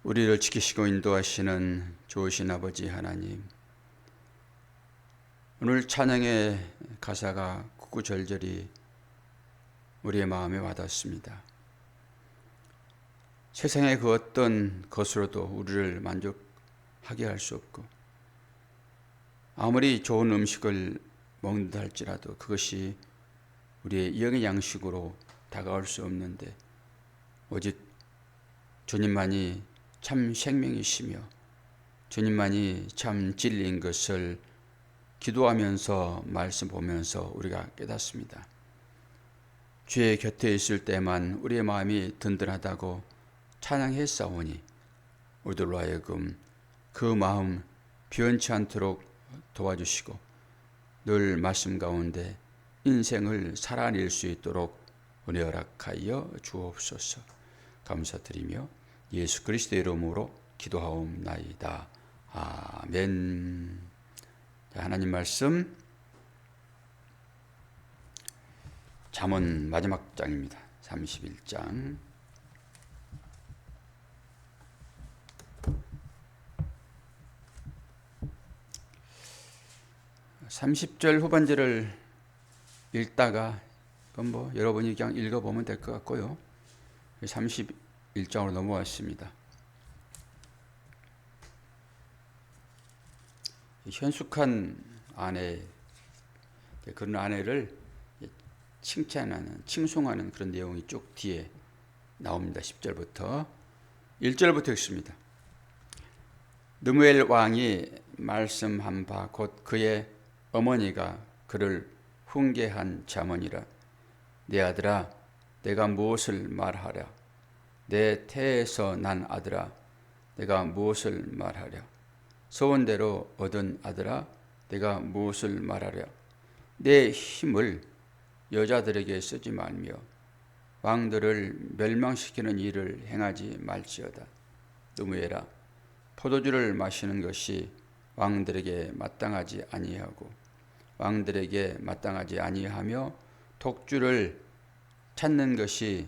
우리를 지키시고 인도하시는 좋으신 아버지 하나님, 오늘 찬양의 가사가 구구절절히 우리의 마음에 와닿습니다. 세상의 그 어떤 것으로도 우리를 만족하게 할 수 없고, 아무리 좋은 음식을 먹는다 할지라도 그것이 우리의 영의 양식으로 다가올 수 없는데, 오직 주님만이 참 생명이시며 주님만이 참 진리인 것을 기도하면서 말씀 보면서 우리가 깨닫습니다. 주의 곁에 있을 때만 우리의 마음이 든든하다고 찬양했사오니 우리들로 하여금 그 마음 변치 않도록 도와주시고 늘 말씀 가운데 인생을 살아낼 수 있도록 은혜 허락하여 주옵소서. 감사드리며 예수 그리스도의 이름으로 기도하옵나이다. 아멘. 하나님 말씀 잠언 마지막 장입니다. 31장 30절 후반절을 읽다가 그건 여러분이 그냥 읽어보면 될 것 같고요. 31장으로 넘어왔습니다. 현숙한 아내, 그런 아내를 칭찬하는, 칭송하는 그런 내용이 쭉 뒤에 나옵니다. 10절부터 1절부터 읽습니다. 느무엘 왕이 말씀한 바 곧 그의 어머니가 그를 훈계한 잠언이라. 내 아들아, 내가 무엇을 말하랴? 내 태에서 난 아들아, 내가 무엇을 말하랴? 소원대로 얻은 아들아, 내가 무엇을 말하랴? 내 힘을 여자들에게 쓰지 말며 왕들을 멸망시키는 일을 행하지 말지어다. 느무엘아, 포도주를 마시는 것이 왕들에게 마땅하지 아니하고 왕들에게 마땅하지 아니하며 독주를 찾는 것이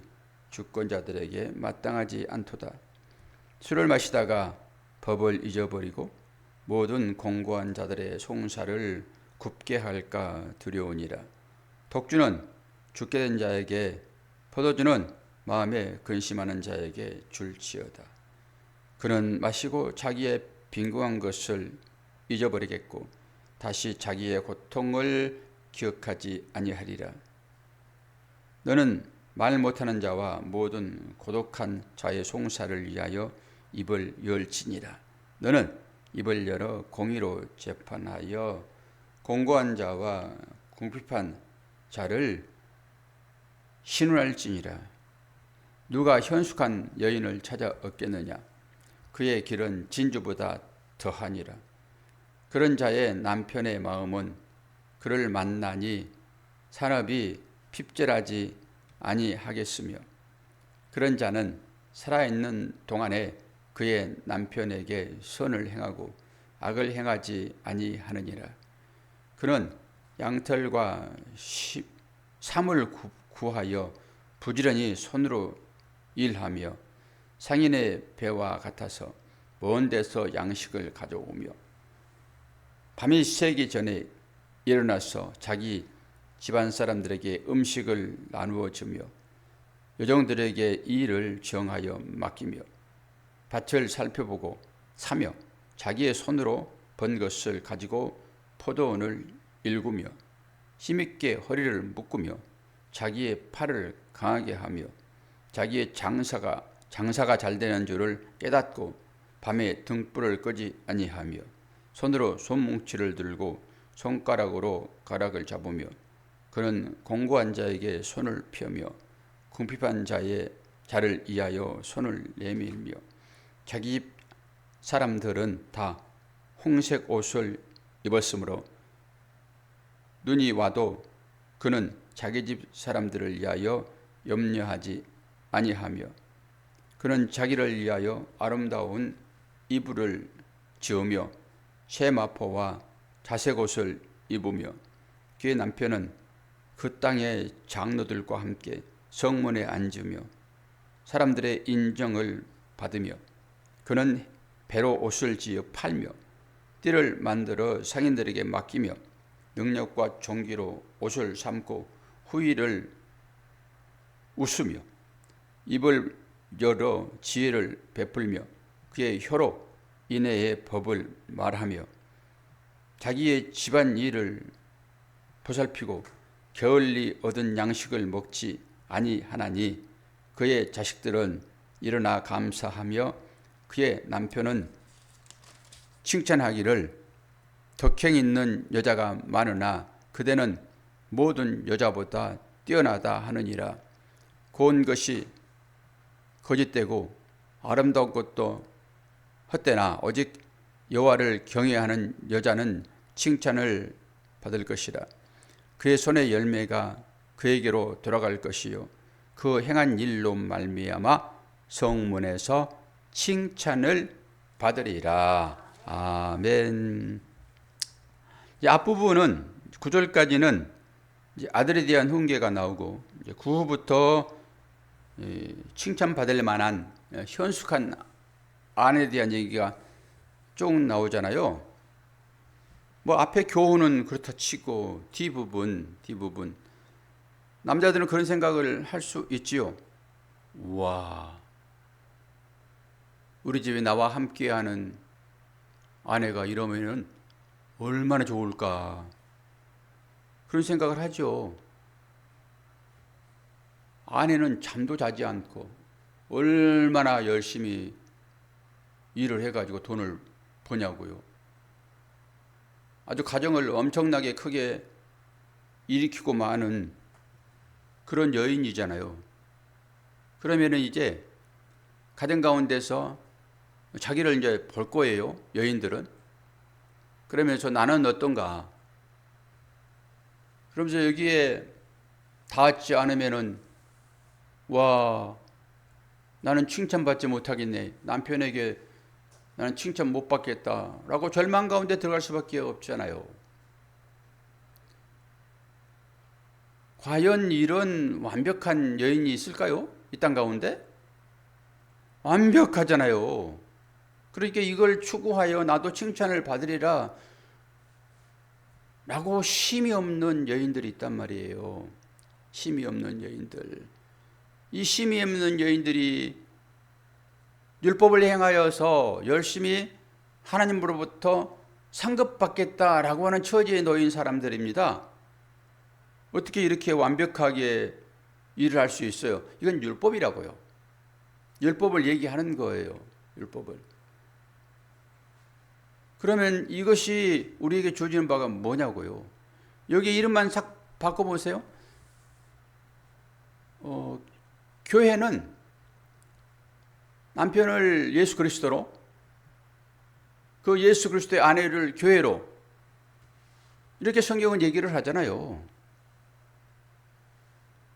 주권자들에게 마땅하지 않도다. 술을 마시다가 법을 잊어버리고 모든 공고한 자들의 송사를 굽게 할까 두려우니라. 독주는 죽게 된 자에게, 포도주는 마음에 근심하는 자에게 줄지어다. 그는 마시고 자기의 빈궁한 것을 잊어버리겠고 다시 자기의 고통을 기억하지 아니하리라. 너는 말 못하는 자와 모든 고독한 자의 송사를 위하여 입을 열지니라. 너는 입을 열어 공의로 재판하여 공고한 자와 궁핍한 자를 신운할지니라. 누가 현숙한 여인을 찾아 얻겠느냐? 그의 길은 진주보다 더하니라. 그런 자의 남편의 마음은 그를 만나니 산업이 핍절하지 아니하겠으며 그런 자는 살아있는 동안에 그의 남편에게 선을 행하고 악을 행하지 아니하느니라. 그는 양털과 삼을 구하여 부지런히 손으로 일하며 상인의 배와 같아서 먼 데서 양식을 가져오며 밤이 새기 전에 일어나서 자기 집안 사람들에게 음식을 나누어 주며 여종들에게 일을 정하여 맡기며 밭을 살펴보고 사며 자기의 손으로 번 것을 가지고 포도원을 일구며 힘있게 허리를 묶으며 자기의 팔을 강하게 하며 자기의 장사가 잘 되는 줄을 깨닫고 밤에 등불을 끄지 아니하며 손으로 손뭉치를 들고 손가락으로 가락을 잡으며 그는 공고한 자에게 손을 펴며 궁핍한 자를 위하여 손을 내밀며 자기 집 사람들은 다 홍색 옷을 입었으므로 눈이 와도 그는 자기 집 사람들을 위하여 염려하지 아니하며 그는 자기를 위하여 아름다운 이불을 지으며 새 마포와 자색 옷을 입으며 그의 남편은 그 땅의 장로들과 함께 성문에 앉으며 사람들의 인정을 받으며 그는 배로 옷을 지어 팔며 띠를 만들어 상인들에게 맡기며 능력과 종기로 옷을 삼고 후의를 웃으며 입을 열어 지혜를 베풀며 그의 혀로 인애의 법을 말하며 자기의 집안 일을 보살피고 게을리 얻은 양식을 먹지 아니하나니 그의 자식들은 일어나 감사하며 그의 남편은 칭찬하기를 덕행 있는 여자가 많으나 그대는 모든 여자보다 뛰어나다 하느니라. 고운 것이 거짓되고 아름다운 것도 헛되나 오직 여호와를 경외하는 여자는 칭찬을 받을 것이라. 그의 손의 열매가 그에게로 돌아갈 것이요 그 행한 일로 말미암아 성문에서 칭찬을 받으리라. 아멘. 앞부분은 9절까지는 아들에 대한 훈계가 나오고 그 후부터 칭찬받을 만한 현숙한 아내에 대한 얘기가 쭉 나오잖아요. 뭐 앞에 교훈은 그렇다 치고 뒷부분 남자들은 그런 생각을 할 수 있지요. 와, 우리 집에 나와 함께하는 아내가 이러면은 얼마나 좋을까 그런 생각을 하죠. 아내는 잠도 자지 않고 얼마나 열심히 일을 해가지고 돈을 버냐고요. 아주 가정을 엄청나게 크게 일으키고 마는 그런 여인이잖아요. 그러면은 이제 가정 가운데서 자기를 이제 볼 거예요. 여인들은. 그러면서 나는 어떤가? 그러면서 여기에 닿지 않으면은 와, 나는 칭찬받지 못하겠네. 남편에게 나는 칭찬 못 받겠다라고 절망 가운데 들어갈 수밖에 없잖아요. 과연 이런 완벽한 여인이 있을까요? 이 땅 가운데? 완벽하잖아요. 그러니까 이걸 추구하여 나도 칭찬을 받으리라 라고 쉼이 없는 여인들이 있단 말이에요. 쉼이 없는 여인들. 이 쉼이 없는 여인들이 율법을 행하여서 열심히 하나님으로부터 상급받겠다라고 하는 처지에 놓인 사람들입니다. 어떻게 이렇게 완벽하게 일을 할 수 있어요? 이건 율법이라고요. 율법을 얘기하는 거예요. 율법을. 그러면 이것이 우리에게 주어지는 바가 뭐냐고요. 여기 이름만 싹 바꿔보세요. 교회는 남편을 예수 그리스도로, 그 예수 그리스도의 아내를 교회로, 이렇게 성경은 얘기를 하잖아요.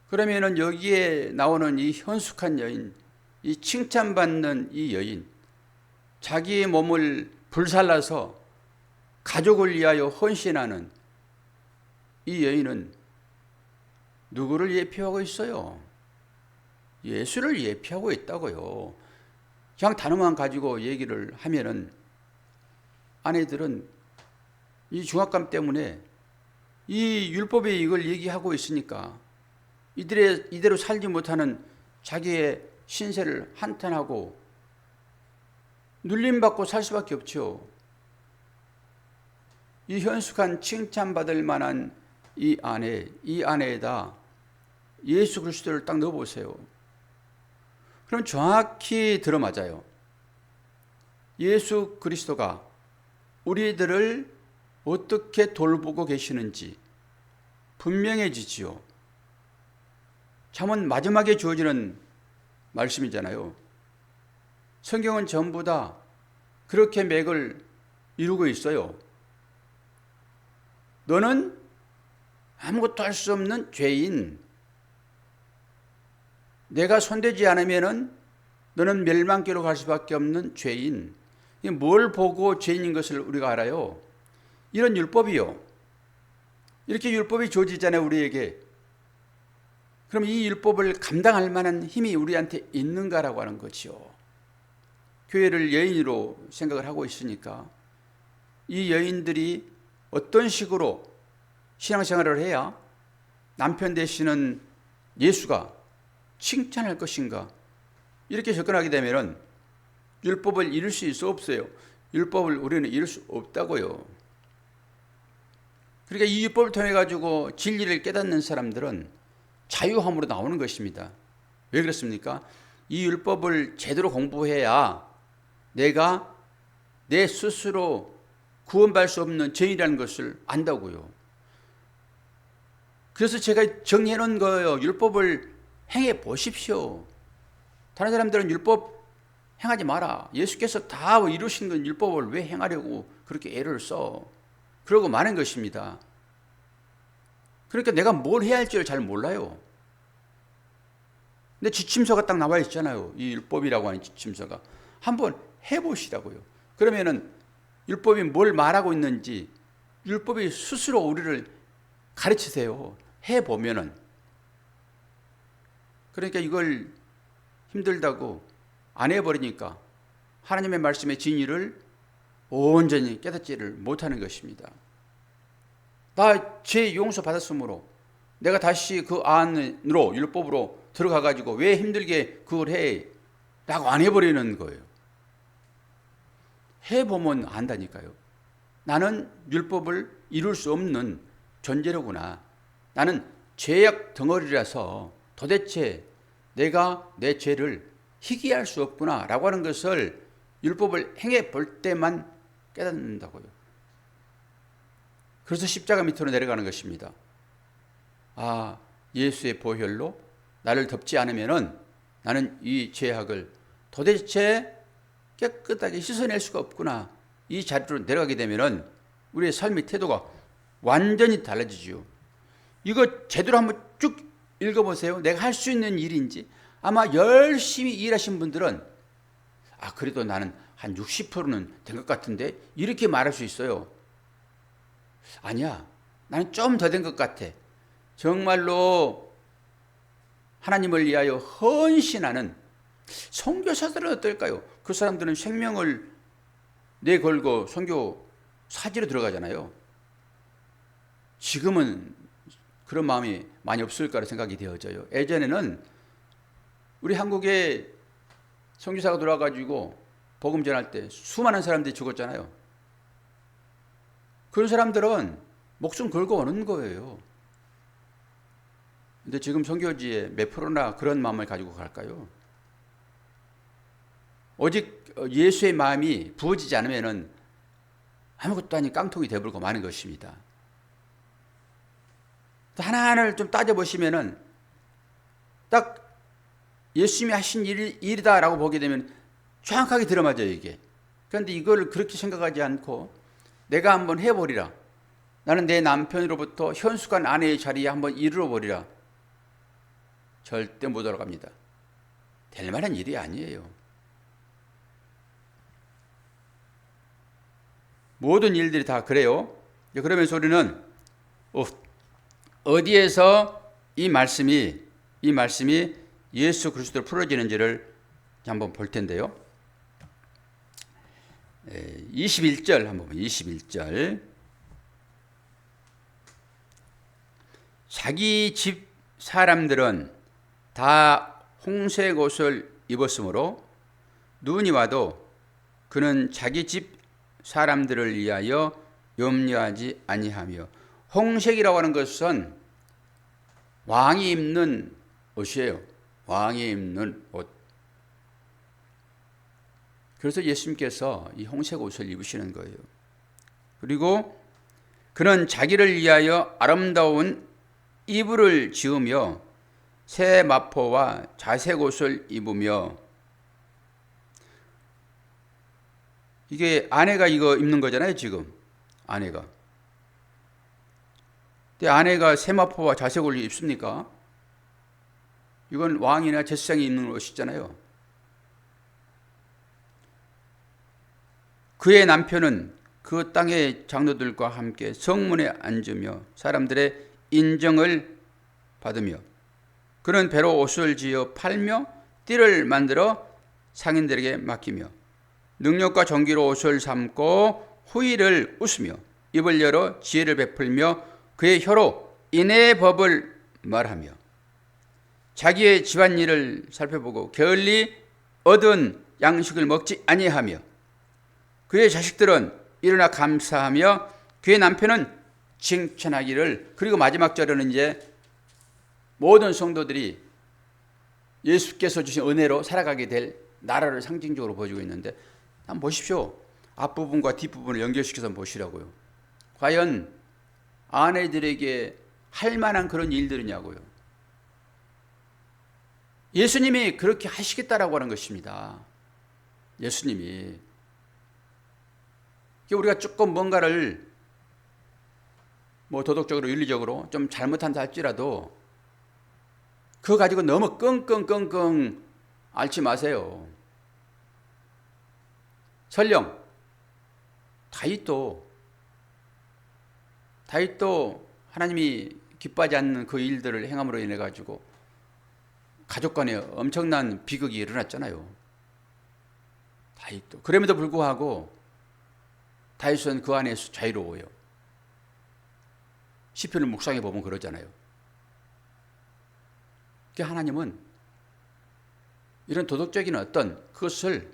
그러면은 여기에 나오는 이 현숙한 여인, 이 칭찬받는 이 여인, 자기의 몸을 불살라서 가족을 위하여 헌신하는 이 여인은 누구를 예표하고 있어요? 예수를 예표하고 있다고요. 그냥 단어만 가지고 얘기를 하면은 아내들은 이 중압감 때문에 이 율법에 이걸 얘기하고 있으니까 이대로 살지 못하는 자기의 신세를 한탄하고 눌림받고 살 수밖에 없죠. 이 현숙한 칭찬받을 만한 이 안에다 예수 그리스도를 딱 넣어보세요. 그럼 정확히 들어맞아요. 예수 그리스도가 우리들을 어떻게 돌보고 계시는지 분명해지지요. 잠언 마지막에 주어지는 말씀이잖아요. 성경은 전부 다 그렇게 맥을 이루고 있어요. 너는 아무것도 할 수 없는 죄인. 내가 손대지 않으면은 너는 멸망길로 갈 수밖에 없는 죄인. 뭘 보고 죄인인 것을 우리가 알아요? 이런 율법이요. 이렇게 율법이 주어지잖아요, 우리에게. 그럼 이 율법을 감당할 만한 힘이 우리한테 있는가라고 하는 거죠. 교회를 여인으로 생각을 하고 있으니까 이 여인들이 어떤 식으로 신앙생활을 해야 남편 되시는 예수가 칭찬할 것인가, 이렇게 접근하게 되면 율법을 이룰 수 있어 없어요? 율법을 우리는 이룰 수 없다고요. 그러니까 이 율법을 통해 가지고 진리를 깨닫는 사람들은 자유함으로 나오는 것입니다. 왜 그렇습니까? 이 율법을 제대로 공부해야 내가 내 스스로 구원받을 수 없는 죄인이라는 것을 안다고요. 그래서 제가 정리해 놓은 거예요. 율법을 행해 보십시오. 다른 사람들은 율법 행하지 마라. 예수께서 다 이루신 건 율법을 왜 행하려고 그렇게 애를 써? 그러고 마는 것입니다. 그러니까 내가 뭘 해야 할지를 잘 몰라요. 근데 지침서가 딱 나와 있잖아요. 이 율법이라고 하는 지침서가. 한번 해보시라고요. 그러면은 율법이 뭘 말하고 있는지 율법이 스스로 우리를 가르치세요. 해보면은. 그러니까 이걸 힘들다고 안 해버리니까 하나님의 말씀의 진리를 온전히 깨닫지를 못하는 것입니다. 나 죄 용서 받았으므로 내가 다시 그 안으로 율법으로 들어가 가지고 왜 힘들게 그걸 해? 라고 안 해버리는 거예요. 해보면 안다니까요. 나는 율법을 이룰 수 없는 존재로구나. 나는 죄악 덩어리라서 도대체 내가 내 죄를 희귀할 수 없구나 라고 하는 것을 율법을 행해 볼 때만 깨닫는다고요. 그래서 십자가 밑으로 내려가는 것입니다. 아, 예수의 보혈로 나를 덮지 않으면은 나는 이 죄악을 도대체 깨끗하게 씻어낼 수가 없구나. 이 자리로 내려가게 되면은 우리의 삶의 태도가 완전히 달라지죠. 이거 제대로 한번 쭉 읽어보세요. 내가 할 수 있는 일인지. 아마 열심히 일하신 분들은 그래도 나는 한 60%는 된 것 같은데 이렇게 말할 수 있어요. 아니야, 나는 좀 더 된 것 같아. 정말로 하나님을 위하여 헌신하는 선교사들은 어떨까요? 그 사람들은 생명을 내걸고 선교 사지로 들어가잖아요. 지금은 그런 마음이 많이 없을 거라 생각이 되어져요. 예전에는 우리 한국에 선교사가 돌아가지고 복음 전할 때 수많은 사람들이 죽었잖아요. 그런 사람들은 목숨 걸고 오는 거예요. 근데 지금 선교지에 몇 프로나 그런 마음을 가지고 갈까요? 오직 예수의 마음이 부어지지 않으면 아무것도 아닌 깡통이 되버리고 마는 것입니다. 하나하나를 좀 따져보시면은 딱 예수님이 하신 일이다라고 보게 되면 정확하게 들어맞아요, 이게. 그런데 이걸 그렇게 생각하지 않고 내가 한번 해보리라. 나는 내 남편으로부터 현숙한 아내의 자리에 한번 이르러버리라. 절대 못 돌아갑니다. 될 만한 일이 아니에요. 모든 일들이 다 그래요. 그러면서 우리는 어디에서 이 말씀이 예수 그리스도로 풀어지는지를 한번 볼 텐데요. 21절 한번 보면 21절. 자기 집 사람들은 다 홍색 옷을 입었으므로 눈이 와도 그는 자기 집 사람들을 위하여 염려하지 아니하며. 홍색이라고 하는 것은 왕이 입는 옷이에요. 왕이 입는 옷. 그래서 예수님께서 이 홍색 옷을 입으시는 거예요. 그리고 그는 자기를 위하여 아름다운 이불을 지으며 새 마포와 자색 옷을 입으며. 이게 아내가 이거 입는 거잖아요, 지금. 아내가. 근데 아내가 새 마포와 자색 옷을 입습니까? 이건 왕이나 제사장이 입는 옷이잖아요. 그의 남편은 그 땅의 장로들과 함께 성문에 앉으며 사람들의 인정을 받으며 그는 배로 옷을 지어 팔며 띠를 만들어 상인들에게 맡기며 능력과 정기로 옷을 삼고 후일을 웃으며 입을 열어 지혜를 베풀며 그의 혀로 인애의 법을 말하며 자기의 집안일을 살펴보고 게을리 얻은 양식을 먹지 아니하며 그의 자식들은 일어나 감사하며 그의 남편은 칭찬하기를. 그리고 마지막 절에는 이제 모든 성도들이 예수께서 주신 은혜로 살아가게 될 나라를 상징적으로 보여주고 있는데, 한번 보십시오. 앞부분과 뒷부분을 연결시켜서 한번 보시라고요. 과연 아내들에게 할 만한 그런 일들이냐고요. 예수님이 그렇게 하시겠다라고 하는 것입니다. 예수님이. 우리가 조금 뭔가를 도덕적으로 윤리적으로 좀 잘못한다 할지라도 그거 가지고 너무 끙끙끙끙 앓지 마세요. 설령 다윗도 하나님이 기뻐하지 않는 그 일들을 행함으로 인해 가지고 가족 간에 엄청난 비극이 일어났잖아요. 다윗도. 그럼에도 불구하고 다윗은 그 안에서 자유로워요. 시편을 묵상해 보면 그러잖아요. 하나님은 이런 도덕적인 어떤 그것을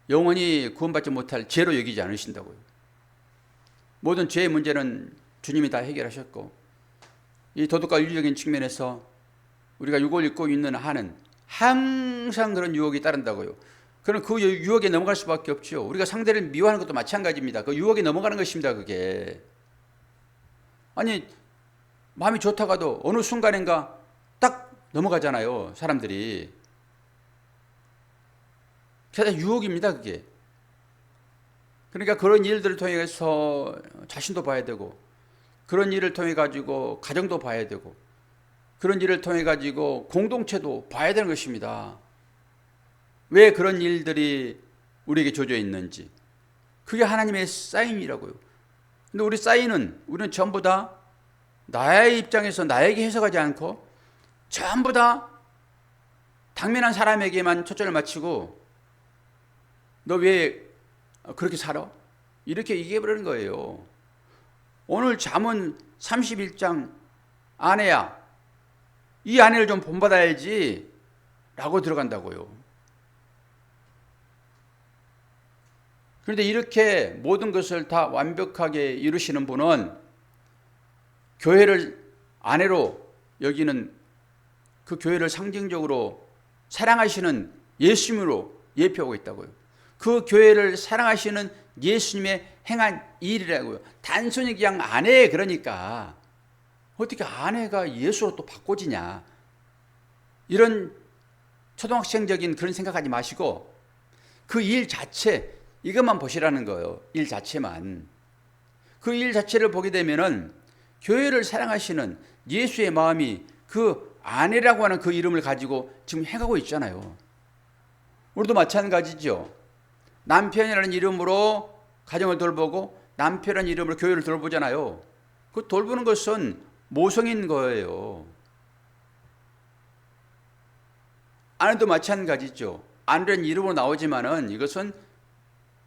영원히 구원받지 못할 죄로 여기지 않으신다고요. 모든 죄의 문제는 주님이 다 해결하셨고, 이 도덕과 윤리적인 측면에서 우리가 육을 입고 있는 한은 항상 그런 유혹이 따른다고요. 그럼 그 유혹에 넘어갈 수밖에 없죠. 우리가 상대를 미워하는 것도 마찬가지입니다. 그 유혹에 넘어가는 것입니다. 그게. 아니, 마음이 좋다가도 어느 순간인가 딱 넘어가잖아요. 사람들이. 그게 유혹입니다. 그게. 그러니까 그런 일들을 통해서 자신도 봐야 되고, 그런 일을 통해 가지고 가정도 봐야 되고, 그런 일을 통해 가지고 공동체도 봐야 되는 것입니다. 왜 그런 일들이 우리에게 조져 있는지. 그게 하나님의 사인이라고요. 근데 우리는 전부 다 나의 입장에서 나에게 해석하지 않고 전부 다 당면한 사람에게만 초점을 맞추고, 너 왜 그렇게 살아? 이렇게 얘기해버리는 거예요. 오늘 잠언 31장 아내야, 이 아내를 좀 본받아야지 라고 들어간다고요. 그런데 이렇게 모든 것을 다 완벽하게 이루시는 분은 교회를 아내로 여기는, 그 교회를 상징적으로 사랑하시는 예수님으로 예표하고 있다고요. 그 교회를 사랑하시는 예수님의 행한 일이라고요. 단순히 그냥 아내, 그러니까 어떻게 아내가 예수로 또 바꿔지냐, 이런 초등학생적인 그런 생각하지 마시고 그 일 자체, 이것만 보시라는 거예요. 일 자체만. 그 일 자체를 보게 되면은 교회를 사랑하시는 예수의 마음이 그 아내라고 하는 그 이름을 가지고 지금 행하고 있잖아요. 우리도 마찬가지죠. 남편이라는 이름으로 가정을 돌보고 남편이라는 이름으로 교회를 돌보잖아요. 그 돌보는 것은 모성인 거예요. 아내도 마찬가지죠. 아내라는 이름으로 나오지만은 이것은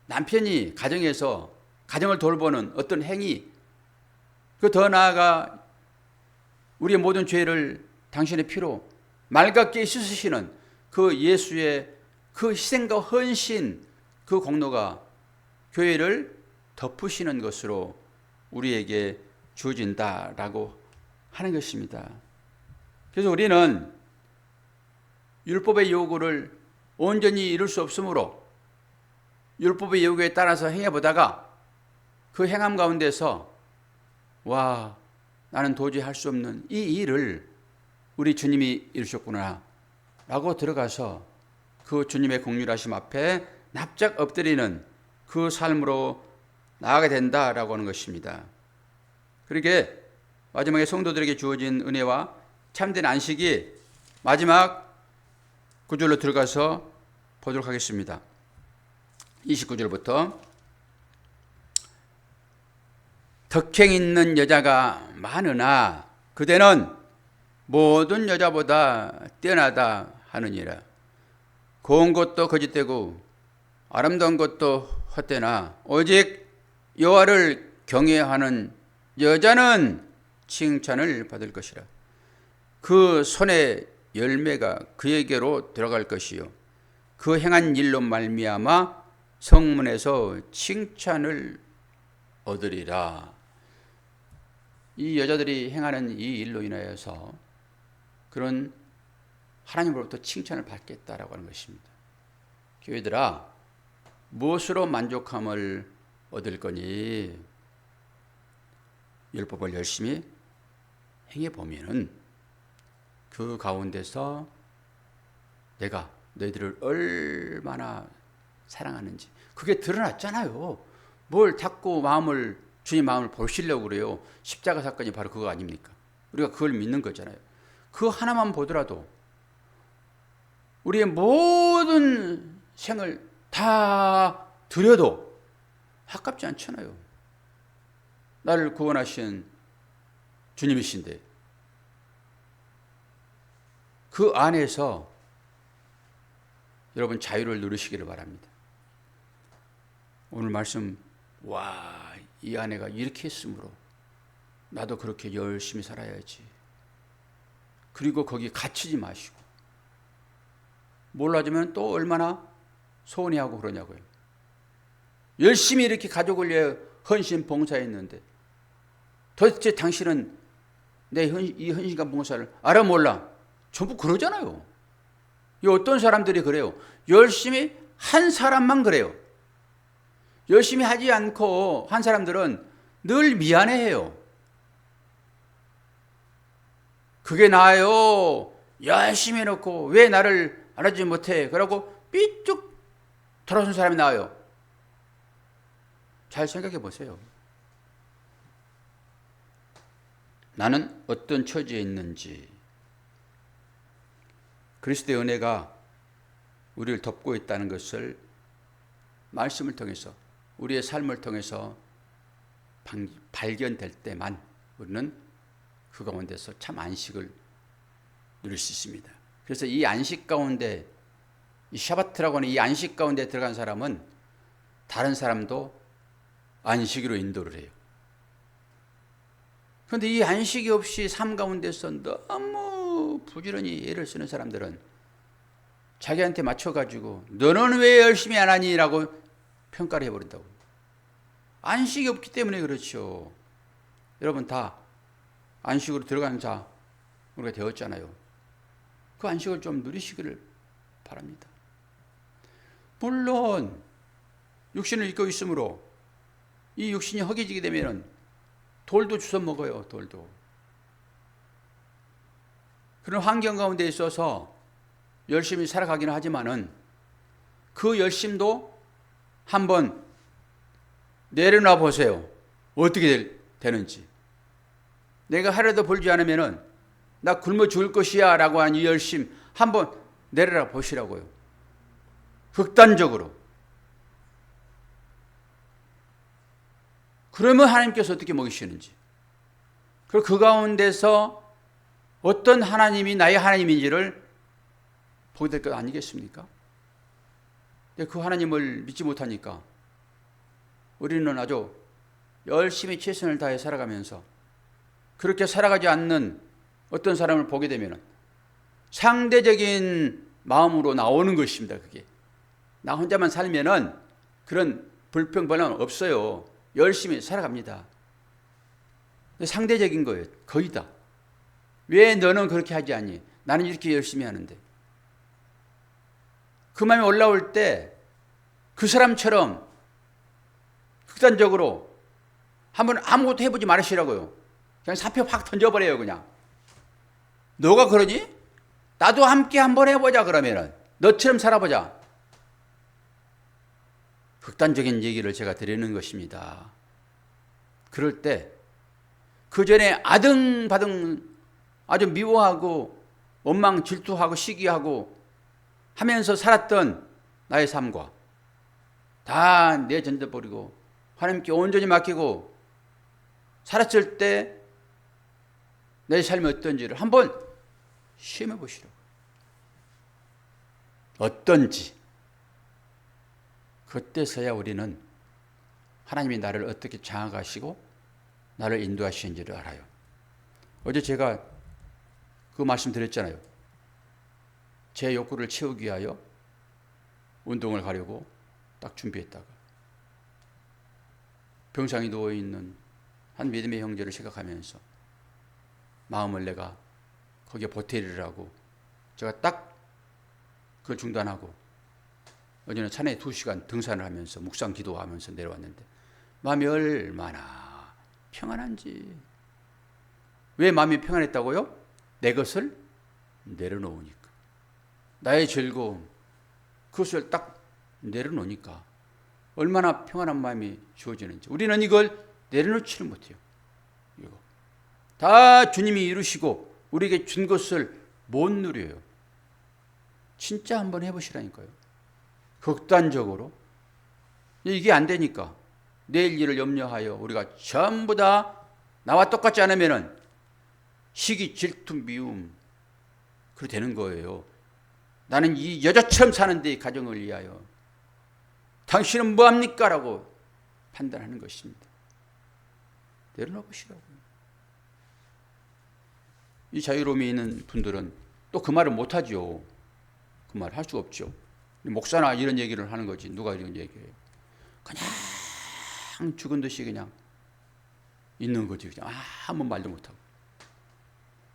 남편이 가정에서 가정을 돌보는 어떤 행위, 그 더 나아가 우리의 모든 죄를 당신의 피로 맑게 씻으시는 그 예수의 그 희생과 헌신, 그 공로가 교회를 덮으시는 것으로 우리에게 주어진다라고 하는 것입니다. 그래서 우리는 율법의 요구를 온전히 이룰 수 없으므로 율법의 요구에 따라서 행해보다가 그 행함 가운데서 와, 나는 도저히 할 수 없는 이 일을 우리 주님이 이루셨구나 라고 들어가서 그 주님의 공률하심 앞에 납작 엎드리는 그 삶으로 나아가게 된다라고 하는 것입니다. 그렇게 마지막에 성도들에게 주어진 은혜와 참된 안식이 마지막 구절로 들어가서 보도록 하겠습니다. 29절부터 덕행 있는 여자가 많으나 그대는 모든 여자보다 뛰어나다 하느니라. 고운 것도 거짓되고 아름다운 것도 헛되나 오직 여호와를 경외하는 여자는 칭찬을 받을 것이라. 그 손의 열매가 그에게로 들어갈 것이요 그 행한 일로 말미암아 성문에서 칭찬을 얻으리라. 이 여자들이 행하는 이 일로 인하여서 그런 하나님으로부터 칭찬을 받겠다라고 하는 것입니다. 교회들아, 무엇으로 만족함을 얻을 거니? 율법을 열심히 행해 보면은 그 가운데서 내가 너희들을 얼마나 사랑하는지 그게 드러났잖아요. 뭘 자꾸 주님 마음을 보시려고 그래요. 십자가 사건이 바로 그거 아닙니까? 우리가 그걸 믿는 거잖아요. 그 하나만 보더라도 우리의 모든 생을 다 드려도 아깝지 않잖아요. 나를 구원하신 주님이신데 그 안에서 여러분 자유를 누리시기를 바랍니다. 오늘 말씀, 와, 이 아내가 이렇게 했으므로 나도 그렇게 열심히 살아야지. 그리고 거기 갇히지 마시고 몰라주면 또 얼마나 소원해하고 그러냐고요. 열심히 이렇게 가족을 위해 헌신 봉사했는데 도대체 당신은 이 헌신과 봉사를 알아 몰라? 전부 그러잖아요. 이 어떤 사람들이 그래요. 열심히 한 사람만 그래요. 열심히 하지 않고 한 사람들은 늘 미안해해요. 그게 나아요. 열심히 해놓고 왜 나를 알아주지 못해? 그러고 삐쭉 돌아선 사람이 나아요. 잘 생각해 보세요. 나는 어떤 처지에 있는지, 그리스도의 은혜가 우리를 덮고 있다는 것을 말씀을 통해서, 우리의 삶을 통해서 발견될 때만 우리는 그 가운데서 참 안식을 누릴 수 있습니다. 그래서 이 안식 가운데, 이 샤바트라고 하는 이 안식 가운데 들어간 사람은 다른 사람도 안식으로 인도를 해요. 그런데 이 안식이 없이 삶 가운데서 너무 부지런히 애를 쓰는 사람들은 자기한테 맞춰가지고 너는 왜 열심히 안 하니? 라고 평가를 해버린다고. 안식이 없기 때문에 그렇죠. 여러분 다 안식으로 들어간 자 우리가 되었잖아요. 그 안식을 좀 누리시기를 바랍니다. 물론 육신을 입고 있으므로 이 육신이 허기지게 되면 돌도 주워 먹어요. 돌도. 그런 환경 가운데 있어서 열심히 살아가기는 하지만은 그 열심도 한번 내려놔 보세요. 어떻게 되는지. 내가 하루도 벌지 않으면은 나 굶어 죽을 것이야 라고 한 이 열심 한번 내려놔 보시라고요. 극단적으로. 그러면 하나님께서 어떻게 먹이시는지, 그리고 그 가운데서 어떤 하나님이 나의 하나님인지를 보게 될 것 아니겠습니까? 근데 그 하나님을 믿지 못하니까 우리는 아주 열심히 최선을 다해 살아가면서 그렇게 살아가지 않는 어떤 사람을 보게 되면 상대적인 마음으로 나오는 것입니다. 그게 나 혼자만 살면은 그런 불평불만 없어요. 열심히 살아갑니다. 상대적인 거예요. 거의 다. 왜 너는 그렇게 하지 않니? 나는 이렇게 열심히 하는데. 그 마음이 올라올 때 그 사람처럼 극단적으로 한번 아무것도 해보지 말으시라고요. 그냥 사표 확 던져버려요. 그냥. 너가 그러니? 나도 함께 한번 해보자. 그러면은 너처럼 살아보자. 극단적인 얘기를 제가 드리는 것입니다. 그럴 때 그 전에 아등바등 아주 미워하고 원망 질투하고 시기하고 하면서 살았던 나의 삶과 다 내던져버리고 하나님께 온전히 맡기고 살았을 때 내 삶이 어떤지를 한번 시험해 보시라고. 어떤지. 그때서야 우리는 하나님이 나를 어떻게 장악하시고 나를 인도하시는지를 알아요. 어제 제가 그 말씀 드렸잖아요. 제 욕구를 채우기 위하여 운동을 가려고 딱 준비했다가 병상에 누워있는 한 믿음의 형제를 생각하면서 마음을 내가 거기에 보태리라고 제가 딱 그걸 중단하고 어제는 산에 2시간 등산을 하면서 묵상 기도하면서 내려왔는데 마음이 얼마나 평안한지. 왜 마음이 평안했다고요? 내 것을 내려놓으니까. 나의 즐거움, 그것을 딱 내려놓으니까 얼마나 평안한 마음이 주어지는지. 우리는 이걸 내려놓지를 못해요. 이거. 다 주님이 이루시고 우리에게 준 것을 못 누려요. 진짜 한번 해보시라니까요. 극단적으로. 이게 안 되니까 내일 일을 염려하여 우리가 전부 다 나와 똑같지 않으면은 시기, 질투, 미움 그렇게 되는 거예요. 나는 이 여자처럼 사는데 이 가정을 위하여 당신은 뭐합니까? 라고 판단하는 것입니다. 내려놓으시라고요. 이 자유로움이 있는 분들은 또 그 말을 못하죠. 그 말 할 수가 없죠. 목사나 이런 얘기를 하는 거지. 누가 이런 얘기해요. 그냥 죽은 듯이 그냥 있는 거지. 그냥 아무 말도 못하고.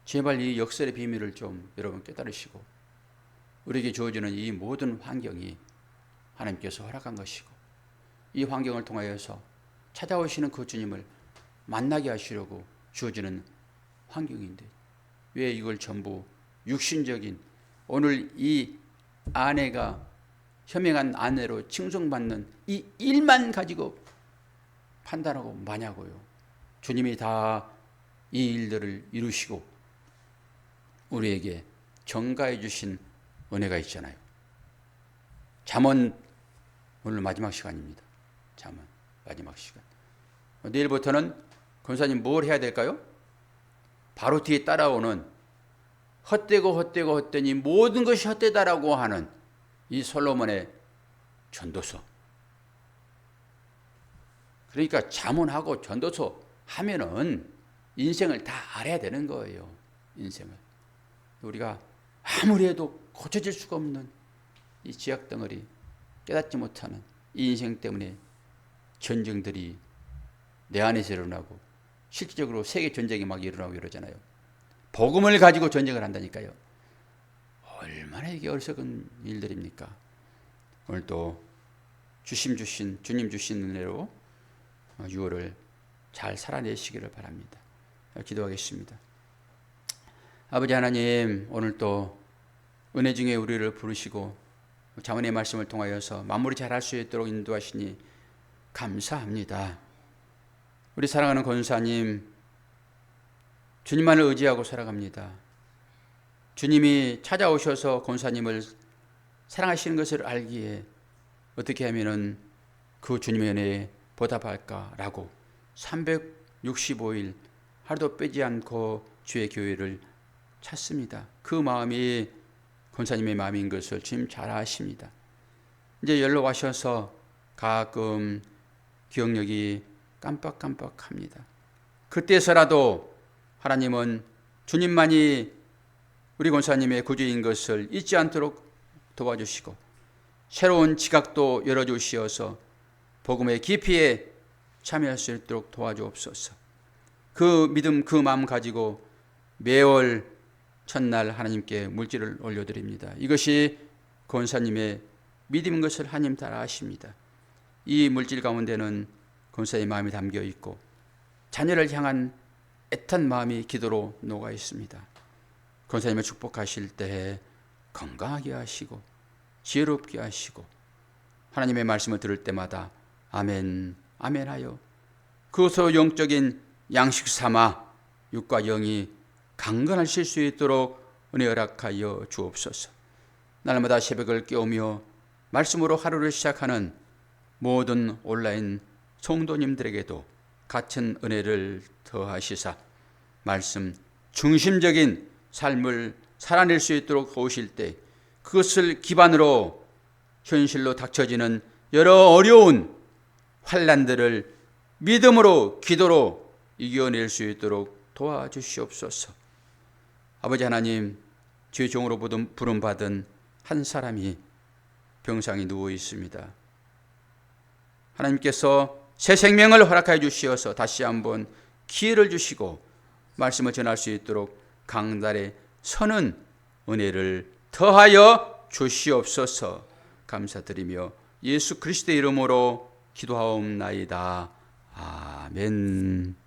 제발 이 역설의 비밀을 좀 여러분 깨달으시고 우리에게 주어지는 이 모든 환경이 하나님께서 허락한 것이고 이 환경을 통하여서 찾아오시는 그 주님을 만나게 하시려고 주어지는 환경인데 왜 이걸 전부 육신적인 오늘 이 아내가 현명한 아내로 칭송받는 이 일만 가지고 판단하고 마냐고요. 주님이 다 이 일들을 이루시고 우리에게 전가해 주신 은혜가 있잖아요. 잠언 오늘 마지막 시간입니다. 잠언 마지막 시간. 내일부터는 권사님 뭘 해야 될까요? 바로 뒤에 따라오는 헛되니 모든 것이 헛되다라고 하는 이 솔로몬의 전도서. 그러니까 잠언하고 전도서 하면은 인생을 다 알아야 되는 거예요. 인생을. 우리가 아무리 해도 고쳐질 수가 없는 이 지약 덩어리, 깨닫지 못하는 이 인생 때문에 전쟁들이 내 안에서 일어나고 실질적으로 세계 전쟁이 막 일어나고 이러잖아요. 복음을 가지고 전쟁을 한다니까요. 얼마나 이게 어리석은 일들입니까? 오늘 또 주님 주신 은혜로 6월을 잘 살아내시기를 바랍니다. 기도하겠습니다. 아버지 하나님, 오늘 또 은혜 중에 우리를 부르시고 자문의 말씀을 통하여서 마무리 잘할 수 있도록 인도하시니 감사합니다. 우리 사랑하는 권사님, 주님만을 의지하고 살아갑니다. 주님이 찾아오셔서 권사님을 사랑하시는 것을 알기에 어떻게 하면은 그 주님의 은혜에 보답할까라고 365일 하루도 빼지 않고 주의 교회를 찾습니다. 그 마음이 권사님의 마음인 것을 주님 잘 아십니다. 이제 연락하셔서 가끔 기억력이 깜빡깜빡합니다. 그때서라도 하나님은 주님만이 우리 권사님의 구주인 것을 잊지 않도록 도와주시고 새로운 지각도 열어주시어서 복음의 깊이에 참여할 수 있도록 도와주옵소서. 그 믿음, 그 마음 가지고 매월 첫날 하나님께 물질을 올려드립니다. 이것이 권사님의 믿음인 것을 하나님 다 아십니다. 이 물질 가운데는 권사의 마음이 담겨 있고 자녀를 향한 애탄 마음이 기도로 녹아 있습니다. 권사님을 축복하실 때 건강하게 하시고 지혜롭게 하시고 하나님의 말씀을 들을 때마다 아멘, 아멘 하여 그것으로 영적인 양식 삼아 육과 영이 강건하실 수 있도록 은혜 허락하여 주옵소서. 날마다 새벽을 깨우며 말씀으로 하루를 시작하는 모든 온라인 성도님들에게도 같은 은혜를 더하시사 말씀 중심적인 삶을 살아낼 수 있도록 도우실 때 그것을 기반으로 현실로 닥쳐지는 여러 어려운 환난들을 믿음으로 기도로 이겨낼 수 있도록 도와주시옵소서. 아버지 하나님, 주의 종으로 부름받은 한 사람이 병상에 누워 있습니다. 하나님께서 새 생명을 허락하여 주시어서 다시 한번 기회를 주시고 말씀을 전할 수 있도록 강단에 서는 은혜를 더하여 주시옵소서. 감사드리며 예수 그리스도의 이름으로 기도하옵나이다. 아멘.